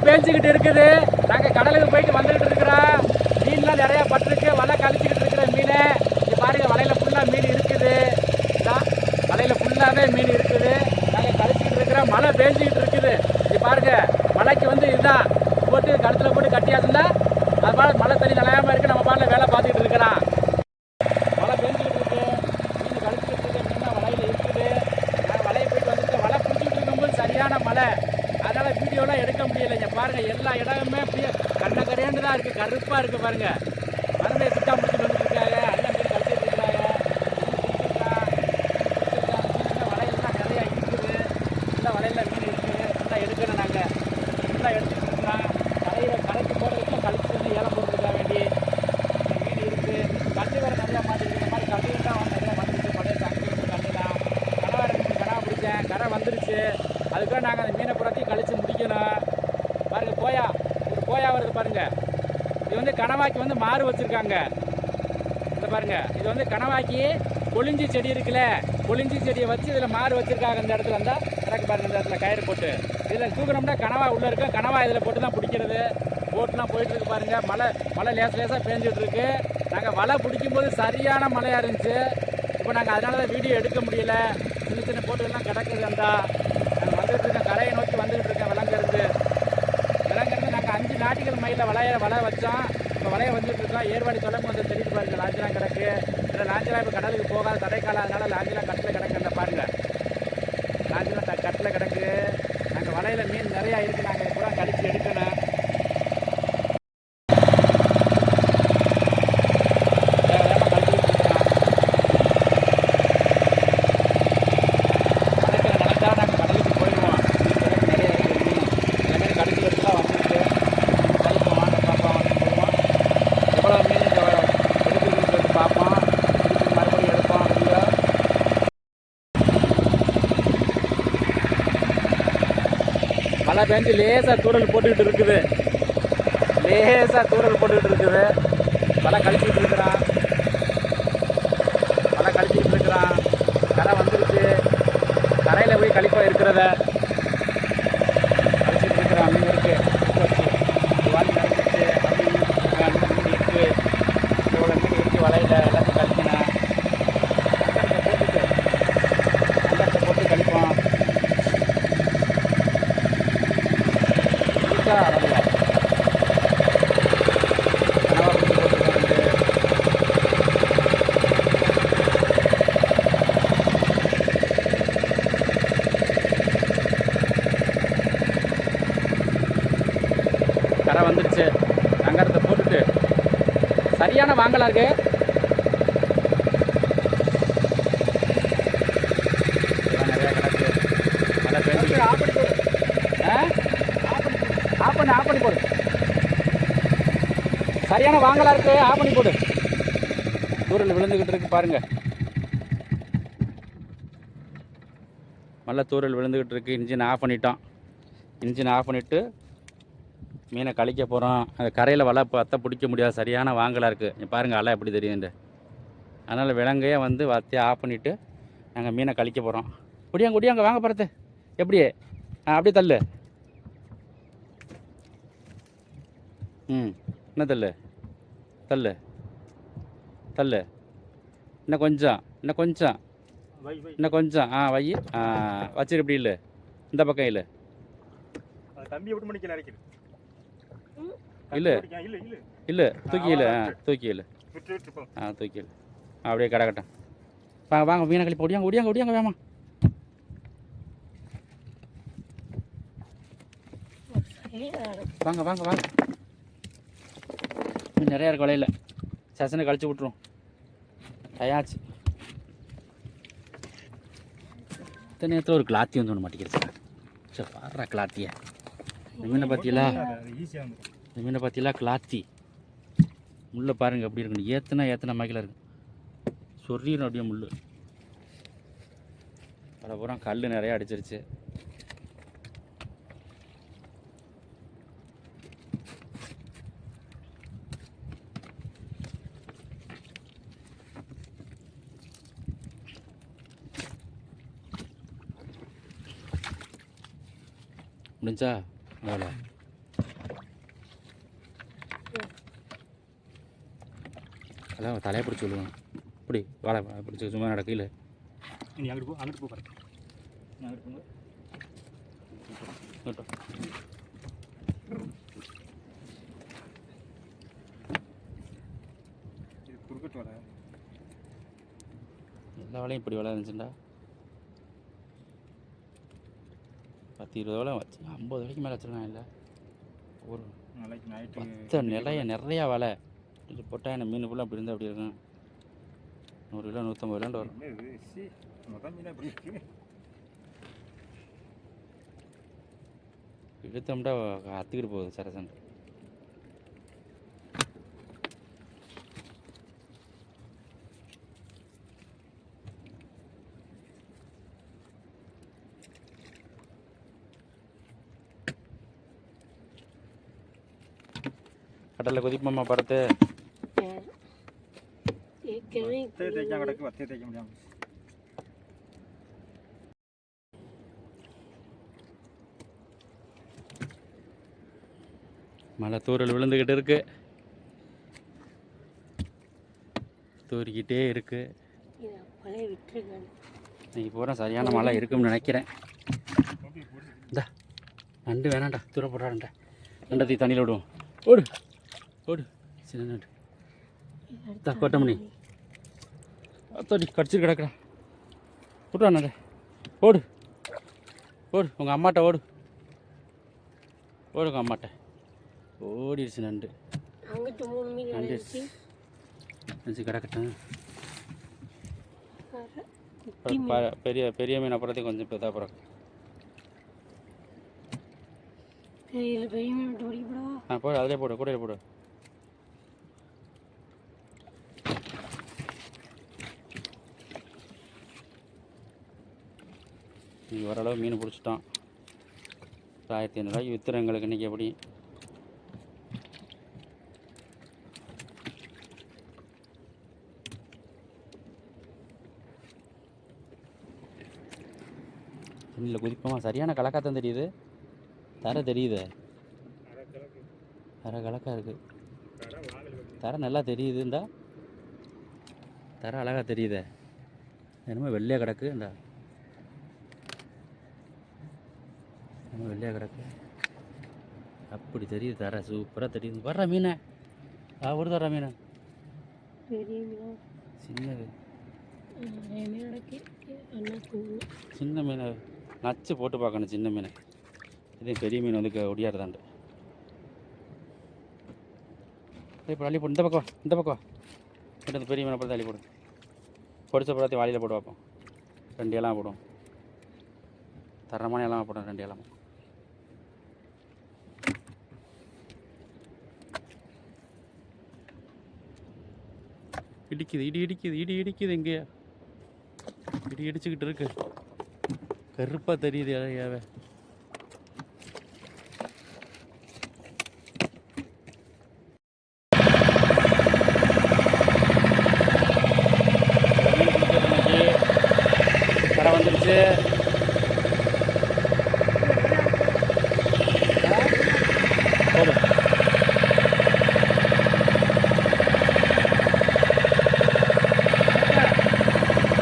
பேஞ்சிக்கிட்டு இருக்குது. நாங்கள் கடலுக்கு போயிட்டு வந்துக்கிட்டு இருக்கிறோம். மீன்லாம் நிறையா பட்டிருக்கு. வலை கழிச்சிக்கிட்டு இருக்கிற மீன் இங்கே பாருங்க. வலையில் ஃபுல்லாக மீன் இருக்குது. வலையில் ஃபுல்லாகவே மீன் இருக்குது. நாங்கள் கழிச்சிக்கிட்டு இருக்கிறோம். மழை பேஞ்சிக்கிட்டு இருக்குது. இங்கே பாருங்க. மழைக்கு வந்து இதுதான் போட்டு கழுத்தில் போட்டு கட்டியாச்சுன்னா அது பாட மழை தண்ணி நிலையாமல் இருக்குது. நம்ம பாட்டில் வேலை பார்த்துக்கிட்டு இருக்கிறோம். மழை பேஞ்சிக்கிட்டு இருக்கு. மீன் கழிச்சிக்கிட்டு இருக்கு. மீன் வலையில் இருக்குது. நாங்கள் வலையை போயிட்டு வந்துட்டு வலை பிடிச்சிக்கிட்டு இருக்கும்போது சரியான மழை. அதனால் வீடியோலாம் எடுக்க முடியலைங்க. பாருங்கள் எல்லா இடமுமே அப்படியே கண்ணக்கரையாண்டு தான் இருக்குது. கருப்பாக இருக்குது பாருங்கள். மறுபடியும் சுத்தா முடிச்சுட்டு வந்துருக்காங்க. அண்ணன் மீன் கழிச்சிட்டு இருக்கிறாங்க. வலையெல்லாம் நிறையா இருக்குது. ஃபுல்லாக வலையில் மீன் இருக்குது. ஃபுல்லாக எடுக்கணும். நாங்கள் ஃபுல்லாக எடுத்துகிட்டு இருக்கிறோம். கரைக்கு போடுறதுக்கு கழிச்சு வந்து ஏலம் போட்டுருக்க வேண்டி மீன் இருக்குது. கண்ணு வேறு நிறையா மாட்டிருக்கு. இந்த மாதிரி கண்ணில் தான் நிறையா மாட்டிருக்கு. பழைய தங்கி கண்ணுலாம் கனவா ரெண்டு கனவா பிடிச்சேன். கரை வந்துருச்சு. அதுக்குள்ள நாங்கள் அந்த மீனை புறத்தையும் கழித்து முடிக்கணும். பாருங்கள் கோயா, ஒரு கோயா வருது பாருங்கள். இது வந்து கனவாக்கி வந்து மாறு வச்சுருக்காங்க. இந்த பாருங்கள், இது வந்து கனவாக்கி கொளிஞ்சி செடி இருக்குல்ல, கொளிஞ்சி செடியை வச்சு இதில் மாறு வச்சுருக்காங்க. இந்த இடத்துல இருந்தால் எனக்கு பாருங்கள். இந்த இடத்துல கயிறு போட்டு இதில் தூக்கணும்னா கனவா உள்ளே இருக்கும். கனவா இதில் போட்டு தான் பிடிக்கிறது. போட்டுலாம் போயிட்டுருக்கு பாருங்கள். மழை லேசாக பேஞ்சிட்ருக்கு. நாங்கள் வலை பிடிக்கும்போது சரியான மழையாக இருந்துச்சு. இப்போ நாங்கள் அதனால தான் வீடியோ எடுக்க முடியல. சின்ன சின்ன போட்டுகள்லாம் கிடக்குது. அந்த நாங்கள் வந்துகிட்டு இருக்கேன். கரையை நோக்கி வந்துக்கிட்டு இருக்கேன். விலங்கிறது நாங்கள் 5 நாட்டிகள் மைலில் வலை வச்சோம். இப்போ வலையை வந்துட்டு இருக்கோம். ஏர்வாடி தொடர்ந்து வந்து தெரிவித்து பாருங்கள். லாஞ்செலாம் கிடக்கு. இல்லை லாஞ்செலாம் இப்போ கடலுக்கு போகாத தடைக்காலம். அதனால் லாஞ்செலாம் கட்டில் கிடக்குன்னு பாருங்கள். லாஞ்செலாம் கட்டில் கிடக்கு. நாங்கள் வலையில் மீன் நிறையா இருக்குது. நாங்கள் இப்போ தான் கழித்து எடுக்கணும். மழை பெஞ்சு லேசாக தூரல் போட்டுக்கிட்டு இருக்குது. மழை கழிச்சிக்கிட்டு இருக்கிறான். கரை வந்துருச்சு. கரையில் போய் கழிப்பாக இருக்கிறத கழிச்சிட்டு இருக்கிறான். மீன் இருக்கு வாங்கி நடந்துச்சு. அந்த மீன் இருக்கு. இவ்வளோ மீன் இருக்கு வலையில். எல்லாத்தையும் கழிக்கணும். அங்கத்தை போட்டு கழிப்போம். கரை வந்துடுச்சு. அங்கத்தை போட்டுட்டு சரியான வாங்கலாம் இருக்கு. நிறையா கிடக்கு. மழை பெஞ்சு ஆஃப் பண்ணி போடு. சரியான வாங்கலாம் இருக்கு. ஆஃப் பண்ணி போடு. தூரல் விழுந்துக்கிட்டு இருக்கு பாருங்க. மழை தூரல் விழுந்துக்கிட்டு இருக்கு. இன்ஜின் ஆஃப் பண்ணிட்டோம். இன்ஜின் ஆஃப் பண்ணிவிட்டு மீனை கழிக்க போகிறோம். அந்த கரையில் வலை வத்தை பிடிக்க முடியாது. சரியான வாங்கலாக இருக்குது. பாருங்கள் அலை எப்படி தெரியுது. அதனால் விலங்கையே வந்து வத்தையை ஆஃப் பண்ணிவிட்டு நாங்கள் மீனை கழிக்க போகிறோம். குடியாங்க வாங்க போகிறது. எப்படி அப்படியே தள்ளு. என்ன தள்ளு. இன்னும் கொஞ்சம் வை. வச்சிரு. இப்படி இல்லை, இந்த பக்கம் இல்லை. தம்பி எப்படி மணிக்கு நினைக்கிறேன். இல்லை தூக்கியில் அப்படியே கிடக்கட்டும். வாங்க மீனை கழிப்பு. ஒடியாங்க வேமா. வாங்க மீன் நிறையா இருக்கு வலையில். சசனை கழிச்சு விட்ருவோம். டயாச்சு. இத்தனை நேரத்தில் ஒரு கிளாத்தி வந்து ஒன்று மாட்டிக்கிடுச்சு. சரி பாடுறா கிளாத்தியை. இந்த மீனை பார்த்தீங்களா கிளாத்தி. முள்ளை பாருங்கள் எப்படி இருக்குன்னு. ஏற்றுனா மகிழ இருக்கு. சொறியணும் அப்படியே முள். அதை பூரா கல் நிறையா அடிச்சிருச்சு. முடிஞ்சா வேலை அதான் தலையை பிடிச்சி விழுவேன். இப்படி வாழை பிடிச்சி சும்மா நடக்கையில் நீ அங்கிட்டு போ பாரு. நீ அங்கிட்டு போங்க. இது குறுக்கட்டு வலை. எல்லா வேலையும் இப்படி வேலை இருந்துச்சுண்டா 10-20 வேலை வச்சு 50 வரைக்கும் மேலே வச்சுருக்கான். இல்லை ஒரு நாளைக்கு நைட்டு 10 நிறையா வேலை இது போட்டால் என்ன மீன் ஃபுல்லாக அப்படி இருந்தால் அப்படி இருக்கும். 100 கிலோ 150 கிலோண்டு வரும். என்ன இது? சி மொதல் மீன் அப்படி இருக்கு. இழுத்தோம்டா அத்துக்கிட்டு போகுது சரசன். கடலில் குதிப்போம்மா படத்து. தேய்க்க கிடக்கு, வத்தையை தேய்க்க முடியாமல். மழை தூறல் விழுந்துக்கிட்டு இருக்கு, தூரிக்கிட்டே இருக்கு. இன்னைக்கு பூரா சரியான மழை இருக்குன்னு நினைக்கிறேன். இந்தா நண்டு வேணாண்டா, தூர போடுறாண்டா. நண்டத்தை தண்ணியில் விடுவோம். ஓடு ஓடு சின்ன நண்டு. இந்தா கோட்டமணி அத்தோடி கடிச்சிட்டு கிடக்குறா. விட்றா நண்டு. ஓடு ஓடு உங்கள் அம்மாட்ட ஓடு. ஓடுங்க அம்மாட்ட. ஓடிடுச்சு நண்டு. நண்டு நினச்சி கிடக்கட்டும். பெரிய பெரிய மீன் அப்புறத்தையும் கொஞ்சம் இப்போ இதாக பிறகு போடு, அதிலே போடு, கூடையில் போடு. நீ ஓரளவு மீன் பிடிச்சிட்டோம். 1500 ரூபாய்க்கு விற்றுறோம் எங்களுக்கு இன்றைக்கி. எப்படி தண்ணியில் குதிப்போமா? சரியான கலக்காத்தான் தெரியுது. தரை தெரியுது, தரை கலக்கா இருக்குது. தரை நல்லா தெரியுதுண்டா, தரை அழகாக தெரியுதே. என்னமோ வெள்ளையாக கிடக்கு. இந்த என்னமோ வெள்ளையாக கிடக்கு, அப்படி தெரியுது. தரை சூப்பராக தெரியுது. வர்ற மீனை ஒரு தர மீன் சின்னது, சின்ன மீன் நச்சு போட்டு பார்க்கணும். சின்ன மீன் இதே பெரிய மீன் வந்து ஒடியாருதாண்டு. இப்போ அள்ளி போடு. இந்த பக்கம் இந்த பக்கம் இந்த பெரிய மீனை பார்த்து அள்ளி போடு. பொடிச்ச பழத்தை வாளியில் போட்டு வைப்போம். 2 இலம் போடுவோம். தரமான இலமாக போடும். 2 இலம் இடிக்குது. இடி இடிக்குது. எங்கேயா இடி இடிச்சுக்கிட்டு இருக்கு. கருப்பாக தெரியுது இலையாவே.